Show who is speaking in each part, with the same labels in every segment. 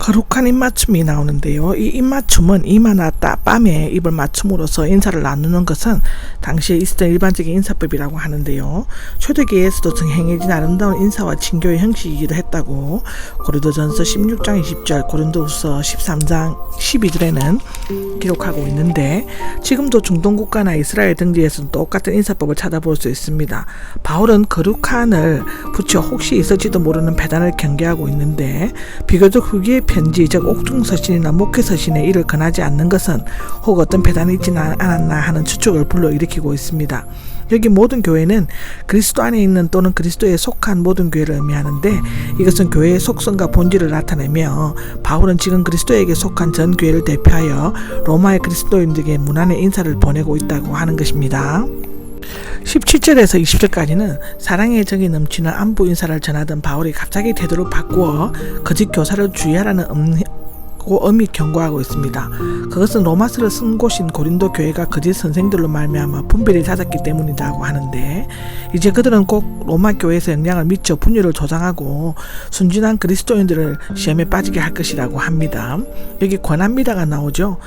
Speaker 1: 거룩한 입맞춤이 나오는데요. 이 입맞춤은 이마나 뺨에 입을 맞춤으로써 인사를 나누는 것은 당시에 있었던 일반적인 인사법이라고 하는데요. 초대교회에서도 정행해진 아름다운 인사와 친교의 형식이기도 했다고 고린도전서 16장 20절, 고린도후서 13장 12절에는 기록하고 있는데, 지금도 중동 국가나 이스라엘 등지에서는 똑같은 인사법을 찾아볼 수 있습니다. 바울은 거룩한을 붙여 혹시 있을지도 모르는 배단을 경계하고 있는데, 비교적 후기의 편지, 즉 옥중서신이나 목회서신에 이를 권하지 않는 것은 혹 어떤 배단이 있지 않았나 하는 추측을 불러일으키고 있습니다. 여기 모든 교회는 그리스도 안에 있는 또는 그리스도에 속한 모든 교회를 의미하는데, 이것은 교회의 속성과 본질을 나타내며 바울은 지금 그리스도에게 속한 전 교회를 대표하여 로마의 그리스도인들에게 문안의 인사를 보내고 있다고 하는 것입니다. 17절에서 20절까지는 사랑의 정이 넘치는 안부 인사를 전하던 바울이 갑자기 태도를 바꾸어 거짓 교사를 주의하라는 엄히 경고하고 있습니다. 그것은 로마서를 쓴 곳인 고린도 교회가 거짓 선생들로 말미암아 분별이 잦았기 때문이라고 하는데, 이제 그들은 꼭 로마 교회에서 영향을 미쳐 분열을 조장하고 순진한 그리스도인들을 시험에 빠지게 할 것이라고 합니다. 여기 권합니다가 나오죠.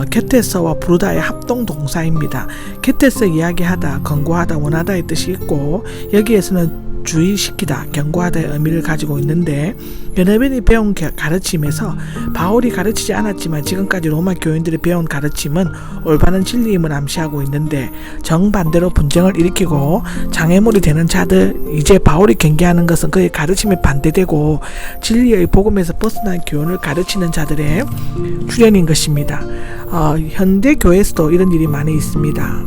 Speaker 1: 곁에서와 부르다의 합동 동사입니다. 곁에서 이야기하다, 권고하다, 원하다의 뜻이 있고, 여기에서는 주의시키다, 경고하다의 의미를 가지고 있는데, 여러분이 배운 가르침에서 바울이 가르치지 않았지만 지금까지 로마 교인들이 배운 가르침은 올바른 진리임을 암시하고 있는데, 정반대로 분쟁을 일으키고 장애물이 되는 자들, 이제 바울이 경계하는 것은 그의 가르침에 반대되고 진리의 복음에서 벗어난 교훈을 가르치는 자들의 출현인 것입니다. 현대 교회에서도 이런 일이 많이 있습니다.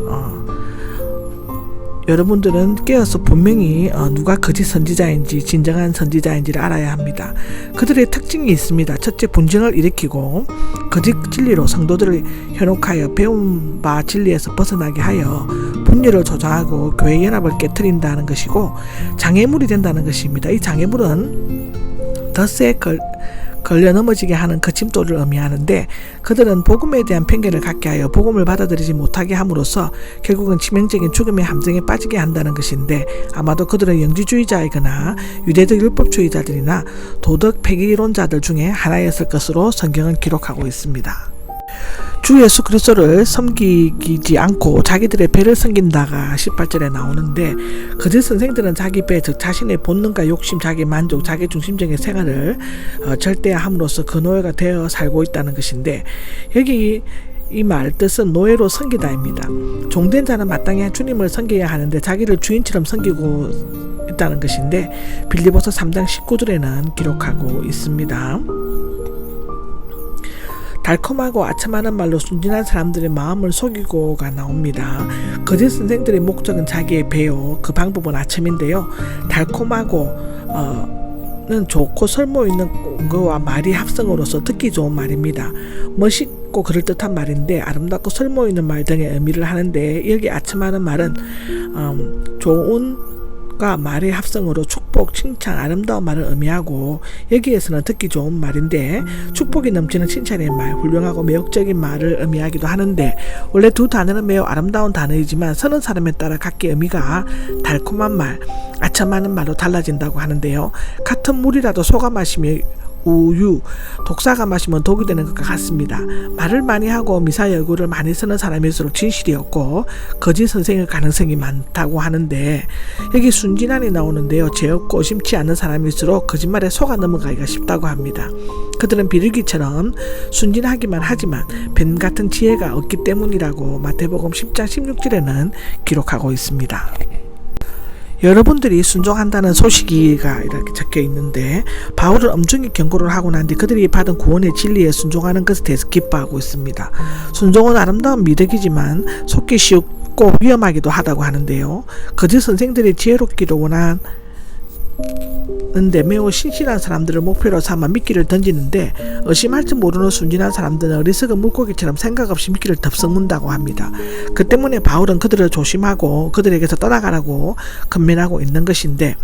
Speaker 1: 여러분들은 깨어서 분명히 누가 거짓 선지자인지 진정한 선지자인지를 알아야 합니다. 그들의 특징이 있습니다. 첫째, 분쟁을 일으키고 거짓 진리로 성도들을 현혹하여 배운 바 진리에서 벗어나게 하여 분열을 조장하고 교회 연합을 깨트린다는 것이고, 장애물이 된다는 것입니다. 이 장애물은 덫에 걸려 넘어지게 하는 거침돌을 의미하는데, 그들은 복음에 대한 편견을 갖게 하여 복음을 받아들이지 못하게 함으로써 결국은 치명적인 죽음의 함정에 빠지게 한다는 것인데, 아마도 그들은 영지주의자이거나 유대적 율법주의자들이나 도덕 폐기론자들 중에 하나였을 것으로 성경은 기록하고 있습니다. 주 예수 그리스도를 섬기지 않고 자기들의 배를 섬긴다가 18절에 나오는데, 거짓 선생들은 자기 배, 즉 자신의 본능과 욕심, 자기 만족, 자기 중심적인 생활을 절대함으로써 그 노예가 되어 살고 있다는 것인데, 여기 이 말 뜻은 노예로 섬기다입니다. 종된 자는 마땅히 주님을 섬겨야 하는데 자기를 주인처럼 섬기고 있다는 것인데, 빌립보서 3장 19절에는 기록하고 있습니다. 달콤하고 아첨하는 말로 순진한 사람들의 마음을 속이고가 나옵니다. 거짓 선생들의 목적은 자기의 배요, 그 방법은 아첨인데요. 달콤하고 는 좋고 설모 있는 거와 말이 합성으로서 듣기 좋은 말입니다. 멋있고 그럴듯한 말인데 아름답고 설모 있는 말 등의 의미를 하는데, 여기 아첨하는 말은 좋은 가 말의 합성으로 축복, 칭찬, 아름다운 말을 의미하고, 여기에서는 듣기 좋은 말인데 축복이 넘치는 칭찬의 말, 훌륭하고 매혹적인 말을 의미하기도 하는데, 원래 두 단어는 매우 아름다운 단어이지만 서는 사람에 따라 각기 의미가 달콤한 말, 아첨하는 말로 달라진다고 하는데요. 같은 물이라도 소가 마시면 우유, 독사가 마시면 독이 되는 것과 같습니다. 말을 많이 하고 미사여구를 많이 쓰는 사람일수록 진실이 없고 거짓 선생일 가능성이 많다고 하는데, 여기 순진한이 나오는데요. 죄 없고 심치 않는 사람일수록 거짓말에 속아 넘어가기가 쉽다고 합니다. 그들은 비둘기처럼 순진하기만 하지만 뱀 같은 지혜가 없기 때문이라고 마태복음 10장 16절에는 기록하고 있습니다. 여러분들이 순종한다는 소식이가 이렇게 적혀 있는데, 바울은 엄중히 경고를 하고 난 뒤 그들이 받은 구원의 진리에 순종하는 것에 대해서 기뻐하고 있습니다. 순종은 아름다운 미덕이지만 속기 쉽고 위험하기도 하다고 하는데요. 거짓 선생들이 지혜롭기를 원하는데 매우 신실한 사람들을 목표로 삼아 미끼를 던지는데, 의심할 줄 모르는 순진한 사람들은 어리석은 물고기처럼 생각 없이 미끼를 덥석 문다고 합니다. 그 때문에 바울은 그들을 조심하고 그들에게서 떠나가라고 권면하고 있는 것인데,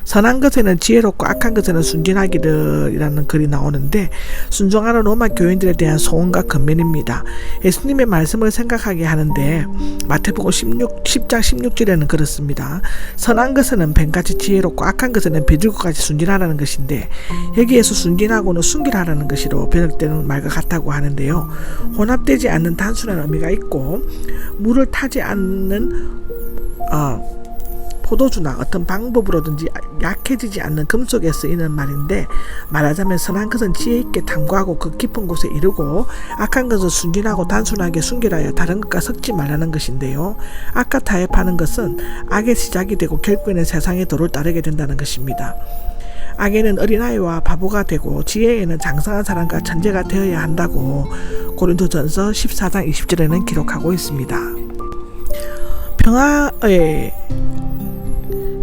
Speaker 1: 선한 것에는 지혜롭고 악한 것에는 순진하기를이라는 글이 나오는데, 순종하는 로마 교인들에 대한 소원과 권면입니다. 예수님의 말씀을 생각하게 하는데 마태복음 10장 16절에는 그렇습니다. 선한 것에는 뱀같이 지혜롭고 악한 것에는 비둘기같이 순진하라는 것인데, 여기에서 순진하고는 순결하라는 것으로 번역되는 말과 같다고 하는데요. 혼합되지 않는 단순한 의미가 있고, 물을 타지 않는 포도주나 어떤 방법으로든지 약해지지 않는 금속에 쓰이는 말인데, 말하자면 선한 것은 지혜 있게 탐구하고 그 깊은 곳에 이르고, 악한 것은 순진하고 단순하게 순결하여 다른 것과 섞지 말라는 것인데요. 악과 타협하는 것은 악의 시작이 되고 결국에는 세상의 도를 따르게 된다는 것입니다. 악에는 어린아이와 바보가 되고 지혜에는 장성한 사람과 천재가 되어야 한다고 고린도전서 14장 20절에는 기록하고 있습니다. 평화에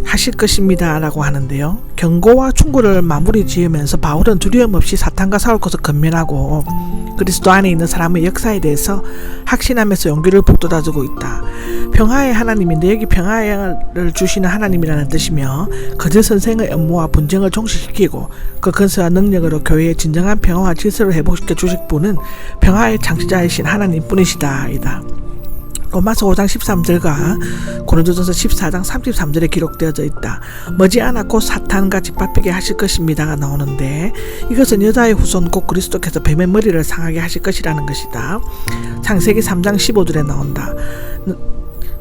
Speaker 1: 하실 것입니다 라고 하는데요. 경고와 충고를 마무리 지으면서 바울은 두려움 없이 사탄과 싸울 것을 권면하고, 그리스도 안에 있는 사람의 역사에 대해서 확신하면서 용기를 북돋아주고 있다. 평화의 하나님인데 여기 평화를 주시는 하나님이라는 뜻이며, 거짓 선생의 업무와 분쟁을 종식시키고 그 근세와 능력으로 교회의 진정한 평화와 질서를 회복시켜 주실 분은 평화의 창시자이신 하나님뿐이시다 이다. 로마서 5장 13절과 고린도전서 14장 33절에 기록되어져 있다. 머지않아 사탄과 짓밟히게 하실 것입니다가 나오는데, 이것은 여자의 후손 곧 그리스도께서 뱀의 머리를 상하게 하실 것이라는 것이다. 창세기 3장 15절에 나온다.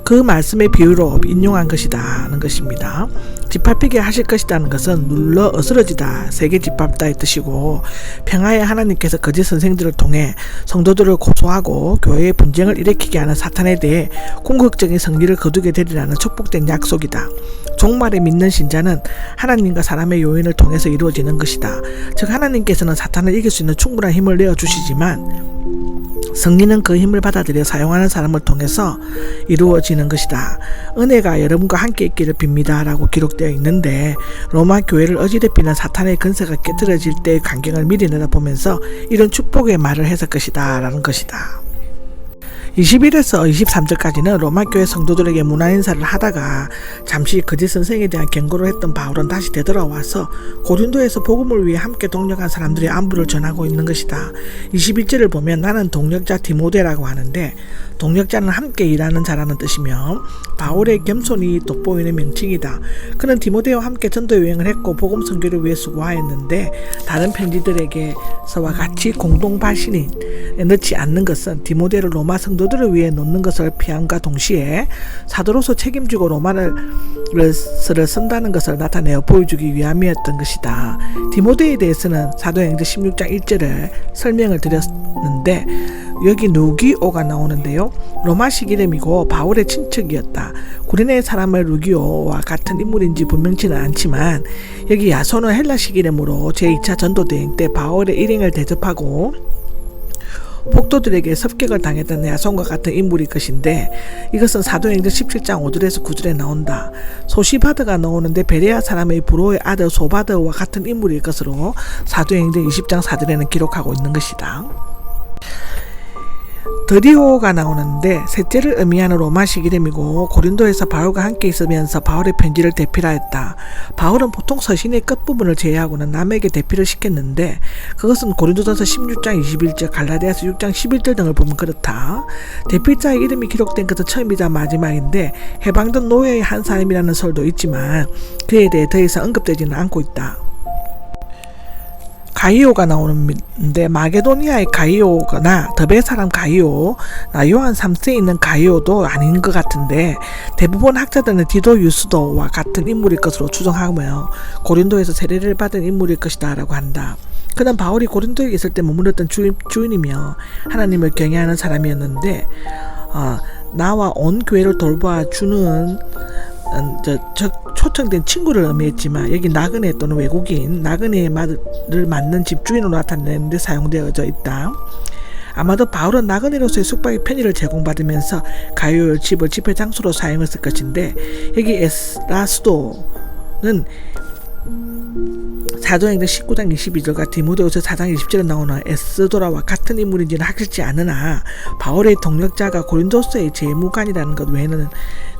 Speaker 1: 그 말씀의 비유로 인용한 것이다는 것입니다. 짓밟히게 하실 것이라는 것은 눌러 어스러지다, 세게 짓밟다의 뜻이고, 평화의 하나님께서 거짓 선생들을 통해 성도들을 고소하고 교회의 분쟁을 일으키게 하는 사탄에 대해 궁극적인 승리를 거두게 되리라는 축복된 약속이다. 종말에 믿는 신자는 하나님과 사람의 요인을 통해서 이루어지는 것이다. 즉 하나님께서는 사탄을 이길 수 있는 충분한 힘을 내어주시지만 승리는 그 힘을 받아들여 사용하는 사람을 통해서 이루어지는 것이다. 은혜가 여러분과 함께 있기를 빕니다 라고 기록되어 있는데, 로마 교회를 어지럽히는 사탄의 근세가 깨뜨려질 때의 광경을 미리 내다보면서 이런 축복의 말을 했을 것이다 라는 것이다. 21에서 23절까지는 로마교회 성도들에게 문화인사를 하다가 잠시 거짓 선생에 대한 경고를 했던 바울은 다시 되돌아와서 고린도에서 복음을 위해 함께 동력한 사람들의 안부를 전하고 있는 것이다. 21절을 보면 나는 동력자 디모데라고 하는데, 동력자는 함께 일하는 자라는 뜻이며 바울의 겸손이 돋보이는 명칭이다. 그는 디모데와 함께 전도 여행을 했고 복음 선교를 위해 수고하였는데, 다른 편지들에게서와 같이 공동 발신에 넣지 않는 것은 디모데를 로마 성도들을 위해 놓는 것을 피함과 동시에 사도로서 책임지고 로마를 쓴다는 것을 나타내어 보여주기 위함이었던 것이다. 디모데에 대해서는 사도행전 16장 1절에 설명을 드렸는데, 여기 루기오가 나오는데요. 로마식 이름이고 바울의 친척이었다. 구레네 사람의 루기오와 같은 인물인지 분명치는 않지만, 여기 야손은 헬라식 이름으로 제2차 전도대행 때 바울의 일행을 대접하고 복도들에게 습격을 당했던 야손과 같은 인물일 것인데, 이것은 사도행전 17장 5절에서 9절에 나온다. 소시바드가 나오는데 베레아 사람의 브로의 아들 소바드와 같은 인물일 것으로 사도행전 20장 4절에는 기록하고 있는 것이다. 드리오가 나오는데 셋째를 의미하는 로마식 이름이고, 고린도에서 바울과 함께 있으면서 바울의 편지를 대필하였다. 바울은 보통 서신의 끝부분을 제외하고는 남에게 대필을 시켰는데, 그것은 고린도전서 16장 21절, 갈라디아서 6장 11절 등을 보면 그렇다. 대필자의 이름이 기록된 것은 처음이자 마지막인데 해방된 노예의 한 사람이라는 설도 있지만 그에 대해 더 이상 언급되지는 않고 있다. 가이오가 나오는데 마게도니아의 가이오거나 더베 사람 가이오, 요한 3세에 있는 가이오도 아닌 것 같은데, 대부분 학자들은 디도 유스도와 같은 인물일 것으로 추정하며 고린도에서 세례를 받은 인물일 것이다 라고 한다. 그는 바울이 고린도에 있을 때 머물렀던 주인이며 하나님을 경외하는 사람이었는데, 나와 온 교회를 돌봐주는 초청된 친구를 의미했지만, 여기 나그네 또는 외국인, 나그네의 말을 맞는 집주인으로 나타내는 데 사용되어져 있다. 아마도 바울은 나그네로서의 숙박의 편의를 제공받으면서 가이오의 집을 집회 장소로 사용했을 것인데, 여기 에스라스도는 사도행전 19장 22절과 디모데후서 4장 20절에 나오는 에스도라와 같은 인물인지는 확실치 않으나 바울의 동력자가 고린도서의 재무관이라는 것 외에는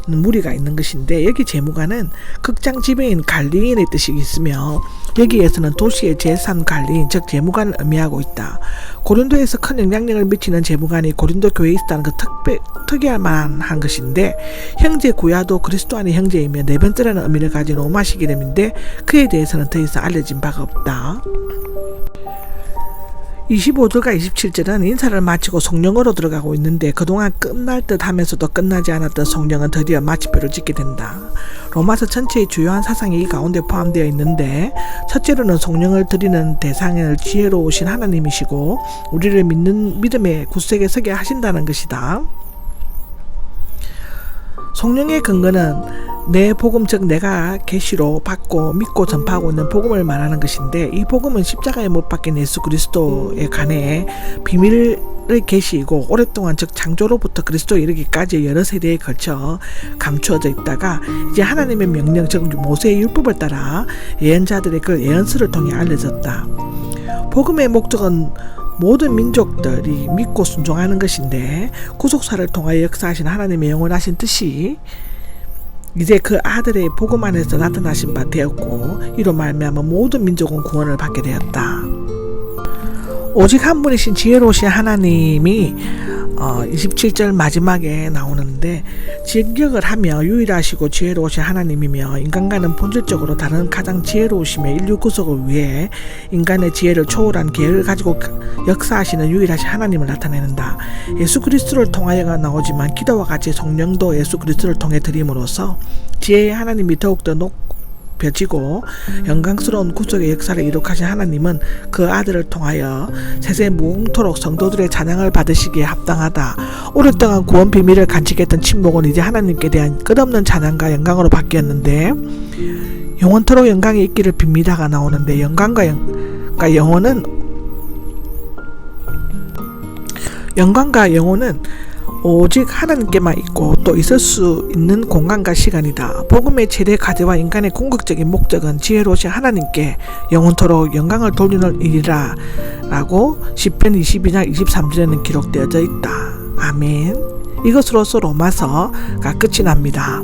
Speaker 1: 무리가 있는 것인데, 여기 재무관은 극장 지배인 관리인의 뜻이 있으며 여기에서는 도시의 재산 관리인 즉 재무관을 의미하고 있다. 고린도에서 큰 영향력을 미치는 재무관이 고린도 교회에 있다는 그 특이할 만한 것인데, 형제 구야도 그리스도 안의 형제이며 네 번째라는 의미를 가진 로마식 이름인데 그에 대해서는 더 이상 알려진 바가 없다. 25절과 27절은 인사를 마치고 성령으로 들어가고 있는데, 그동안 끝날 듯 하면서도 끝나지 않았던 성령은 드디어 마침표를 찍게 된다. 로마서 전체의 주요한 사상이 이 가운데 포함되어 있는데, 첫째로는 성령을 드리는 대상을 지혜로우신 하나님이시고 우리를 믿는 믿음의 굳세게 서게 하신다는 것이다. 성령의 근거는 내 복음 즉 내가 계시로 받고 믿고 전파하고 있는 복음을 말하는 것인데, 이 복음은 십자가에 못 박힌 예수 그리스도에 관해 비밀의 계시이고 오랫동안 즉 창조로부터 그리스도에 이르기까지 여러 세대에 걸쳐 감추어져 있다가 이제 하나님의 명령 즉 모세의 율법을 따라 예언자들의 그 예언서를 통해 알려졌다. 복음의 목적은 모든 민족들이 믿고 순종하는 것인데, 구속사를 통하여 역사하신 하나님의 영원하신 뜻이 이제 그 아들의 복음 안에서 나타나신 바 되었고, 이로 말미암아 모든 민족은 구원을 받게 되었다. 오직 한 분이신 지혜로우신 하나님이 27절 마지막에 나오는데, 직역을 하며 유일하시고 지혜로우신 하나님이며 인간과는 본질적으로 다른 가장 지혜로우시며 인류 구속을 위해 인간의 지혜를 초월한 계획을 가지고 역사하시는 유일하신 하나님을 나타내는다. 예수 그리스도를 통하여가 나오지만 기도와 같이 성령도 예수 그리스도를 통해 드림으로써 지혜의 하나님이 더욱더 높여지고 영광스러운 구속의 역사를 이룩하신 하나님은 그 아들을 통하여 세세 무궁토록 성도들의 찬양을 받으시기에 합당하다. 오랫동안 구원 비밀을 간직했던 침묵은 이제 하나님께 대한 끝없는 찬양과 영광으로 바뀌었는데, 영원토록 영광이 있기를 빕니다가 나오는데, 영광과 영혼은 오직 하나님께만 있고 또 있을 수 있는 공간과 시간이다. 복음의 최대 과제와 인간의 궁극적인 목적은 지혜로우신 하나님께 영원토록 영광을 돌리는 일이라 라고 시편 22장 23절에는 기록되어져 있다. 아멘. 이것으로서 로마서가 끝이 납니다.